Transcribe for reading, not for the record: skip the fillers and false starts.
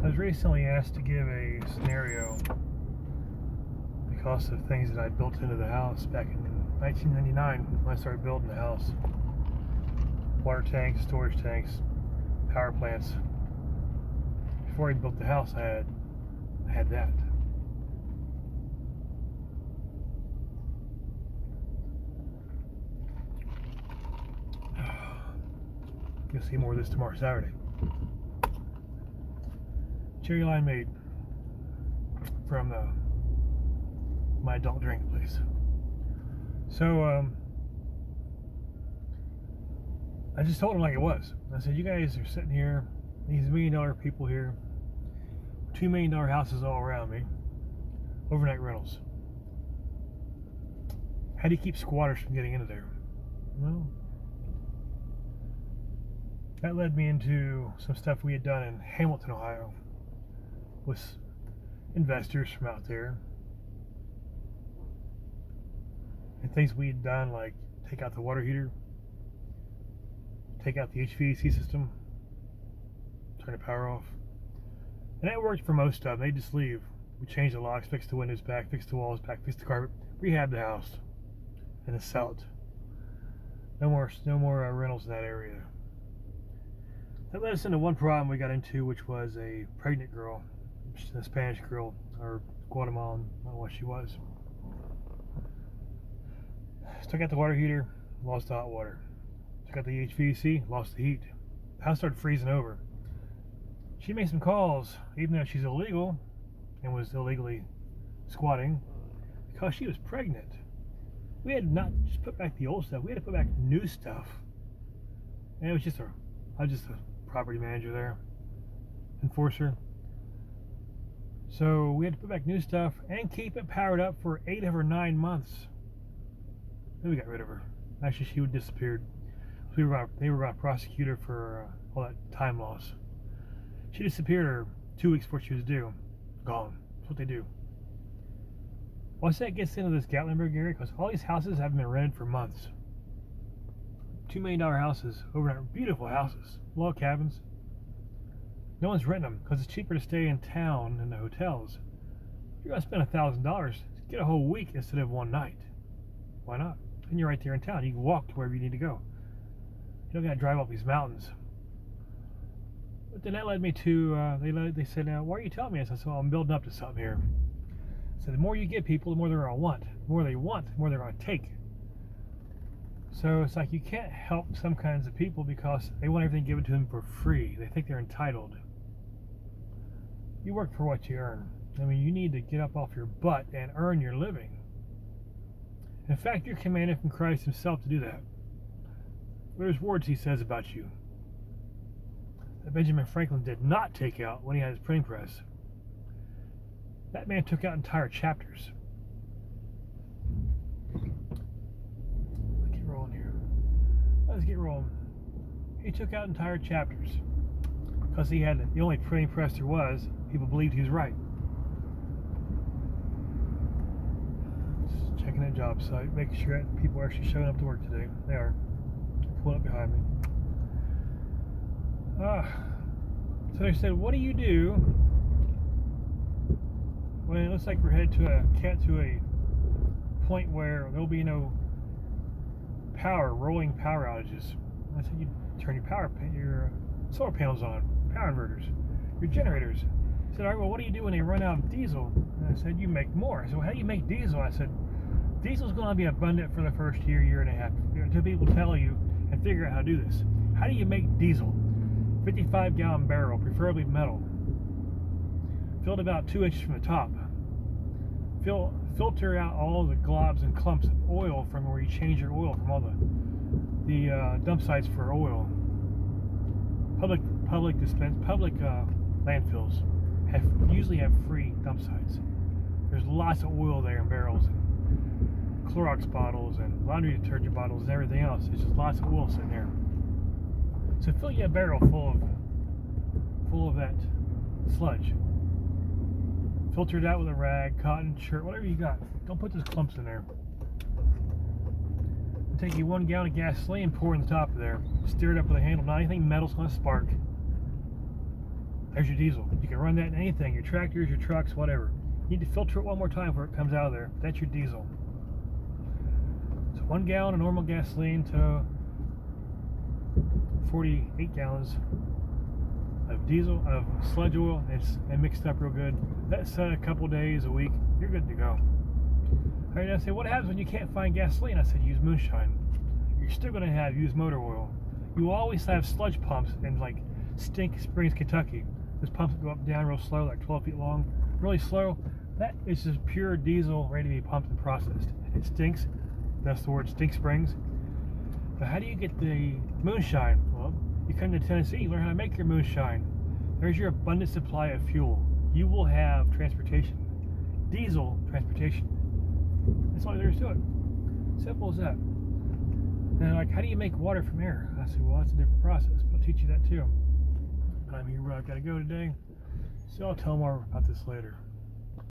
I was recently asked to give a scenario because of things that I built into the house back in 1999 when I started building the house. Water tanks, storage tanks, power plants. Before I built the house, I had that. You'll see more of this tomorrow, Saturday. Cherry limeade from my adult drink place. So I just told him like it was. I said, you guys are sitting here, these $1 million people here, $2 million houses all around me, overnight rentals. How do you keep squatters from getting into there? Well, that led me into some stuff we had done in Hamilton, Ohio, with investors from out there. And things we had done like take out the water heater, take out the HVAC system, turn the power off. And that worked for most of them. They just leave. We changed the locks, fixed the windows back, fixed the walls back, fixed the carpet, rehab the house, and then sell it. No more rentals in that area. That led us into one problem we got into, which was a pregnant girl, a Spanish girl, or Guatemalan, I don't know what she was. Took out the water heater, lost the hot water. Took out the HVAC, lost the heat. The house started freezing over. She made some calls, even though she's illegal and was illegally squatting, because she was pregnant. We had not just put back the old stuff, we had to put back new stuff. And it was I was just a property manager there, enforcer. So we had to put back new stuff and keep it powered up for 8 of her 9 months. Then we got rid of her. Actually, she disappeared. They were going to prosecute her for all that time loss. She disappeared 2 weeks before she was due. Gone. That's what they do. Once that gets into this Gatlinburg area, because all these houses haven't been rented for months. $2 million houses, overnight, beautiful houses, log cabins. No one's renting them because it's cheaper to stay in town than the hotels. You're going to spend $1,000 to get a whole week instead of one night. Why not? And you're right there in town. You can walk to wherever you need to go. You don't got to drive up these mountains. But then that led me to, they said, why are you telling me this? I said, well, I'm building up to something here. So the more you get people, the more they're going to want. The more they want, the more they're going to take. So it's like you can't help some kinds of people because they want everything given to them for free. They think they're entitled. You work for what you earn. I mean, you need to get up off your butt and earn your living. In fact, you're commanded from Christ himself to do that. There's words he says about you that Benjamin Franklin did not take out when he had his printing press. That man took out entire chapters. Let's get rolling here. Let's get rolling. He took out entire chapters because he had the only printing press there was. People believed he was right. Just checking that job site, making sure that people are actually showing up to work today. They are. They're pulling up behind me. So they said, what do you do when it looks like we're headed to a point where there'll be no rolling power outages? I said, you turn your solar panels on, power inverters, your generators. I said, all right, well, what do you do when they run out of diesel? And I said, you make more. I said, well, how do you make diesel? I said, diesel's going to be abundant for the first year and a half, until people tell you and figure out how to do this. How do you make diesel? 55-gallon barrel, preferably metal, filled about 2 inches from the top. Filter out all the globs and clumps of oil from where you change your oil from all the dump sites for oil. Public landfills usually have free dump sites. There's lots of oil there in barrels, and Clorox bottles, and laundry detergent bottles, and everything else. There's just lots of oil sitting there. So fill you a barrel full of that sludge. Filter it out with a rag, cotton shirt, whatever you got. Don't put those clumps in there. It'll take you 1 gallon of gasoline, pour in the top of there. Stir it up with a handle. Not anything metal's going to spark. There's your diesel. You can run that in anything, your tractors, your trucks, whatever. You need to filter it one more time before it comes out of there. That's your diesel. So 1 gallon of normal gasoline to 48 gallons of diesel, of sludge oil, and mixed up real good. That's a couple days, a week, you're good to go. All right, I say, what happens when you can't find gasoline? I said, use moonshine. You're still going to use motor oil. You will always have sludge pumps in like Stink Springs, Kentucky. Those pumps go up and down real slow, like 12 feet long, really slow. That is just pure diesel ready to be pumped and processed. It stinks. That's the word, Stink Springs. But how do you get the moonshine? Well, you come to Tennessee, you learn how to make your moonshine. There's your abundant supply of fuel. You will have transportation. Diesel transportation. That's all there is to it. Simple as that. And they're like, how do you make water from air? I said, well, that's a different process, but I'll teach you that too. I'm here where I've got to go today, so I'll tell more about this later.